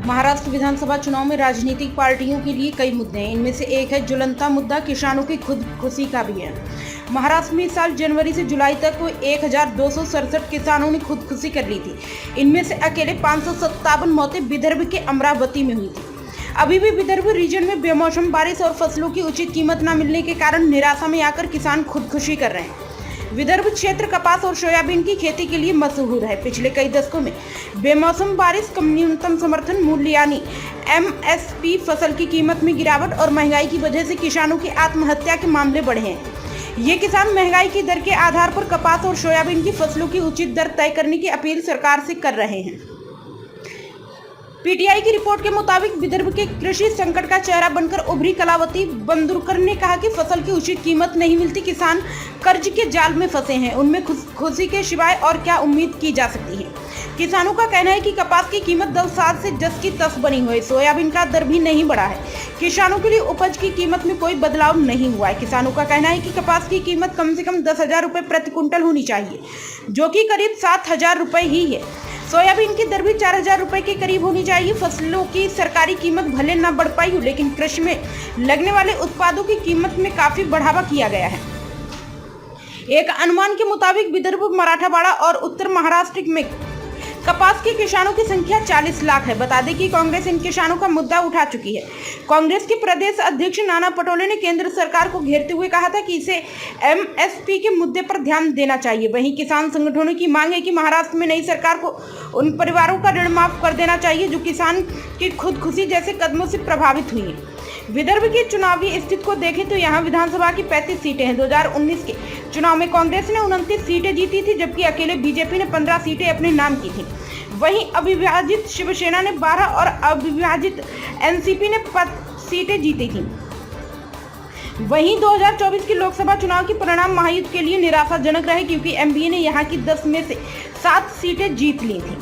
महाराष्ट्र विधानसभा चुनाव में राजनीतिक पार्टियों के लिए कई मुद्दे हैं। इनमें से एक है ज्वलंता मुद्दा किसानों की खुदकुशी का भी है। महाराष्ट्र में इस साल जनवरी से जुलाई तक 1267 किसानों ने खुदकुशी कर ली थी। इनमें से अकेले 557 मौतें विदर्भ के अमरावती में हुई थी। अभी भी विदर्भ रीजन में बेमौसम बारिश और फसलों की उचित कीमत न मिलने के कारण निराशा में आकर किसान खुदकुशी कर रहे हैं। विदर्भ क्षेत्र कपास और सोयाबीन की खेती के लिए मशहूर है। पिछले कई दशकों में बेमौसम बारिश, कम न्यूनतम समर्थन मूल्य यानी MSP, फसल की कीमत में गिरावट और महंगाई की वजह से किसानों की आत्महत्या के मामले बढ़े हैं। ये किसान महंगाई की दर के आधार पर कपास और सोयाबीन की फसलों की उचित दर तय करने की अपील सरकार से कर रहे हैं। PTI की रिपोर्ट के मुताबिक विदर्भ के कृषि संकट का चेहरा बनकर उभरी कलावती बंदुरकर ने कहा कि फसल की उचित कीमत नहीं मिलती, किसान कर्ज के जाल में फंसे हैं। उनमें खुशी के सिवाय और क्या उम्मीद की जा सकती है। किसानों का कहना है कि कपास की कीमत 10 साल से जस की तस बनी हुई है। सोयाबीन का दर भी नहीं बढ़ा है। किसानों के लिए उपज की कीमत में कोई बदलाव नहीं हुआ है। किसानों का कहना है कि कपास की कीमत कम से कम 10,000 रुपये प्रति कुंटल होनी चाहिए, जो कि करीब 7,000 रुपये ही है। सोयाबीन की दर भी 4,000 रुपये के करीब होनी चाहिए। फसलों की सरकारी कीमत भले न बढ़ पाई हो, लेकिन कृषि में लगने वाले उत्पादों की कीमत में काफी बढ़ावा किया गया है। एक अनुमान के मुताबिक विदर्भ, मराठवाड़ा और उत्तर महाराष्ट्र में कपास के किसानों की संख्या 40 लाख है। बता दें कि कांग्रेस इन किसानों का मुद्दा उठा चुकी है। कांग्रेस के प्रदेश अध्यक्ष नाना पटोले ने केंद्र सरकार को घेरते हुए कहा था कि इसे MSP के मुद्दे पर ध्यान देना चाहिए। वहीं किसान संगठनों की मांग है कि महाराष्ट्र में नई सरकार को उन परिवारों का ऋण माफ कर देना चाहिए जो किसान की खुदकुशी जैसे कदमों से प्रभावित हुई हैं। विदर्भ की चुनावी स्थिति को देखें तो यहाँ विधानसभा की 35 सीटें हैं। 2019 के चुनाव में कांग्रेस ने 29 सीटें जीती थी, जबकि अकेले बीजेपी ने 15 सीटें अपने नाम की थी। वहीं अविभाजित शिवसेना ने 12 और अविभाजित NCP ने 5 सीटें जीती थी। वहीं 2024 के लोकसभा चुनाव के परिणाम महायुति के लिए निराशाजनक रहे, क्योंकि MBA ने यहाँ की 10 में से 7 सीटें जीत ली थी।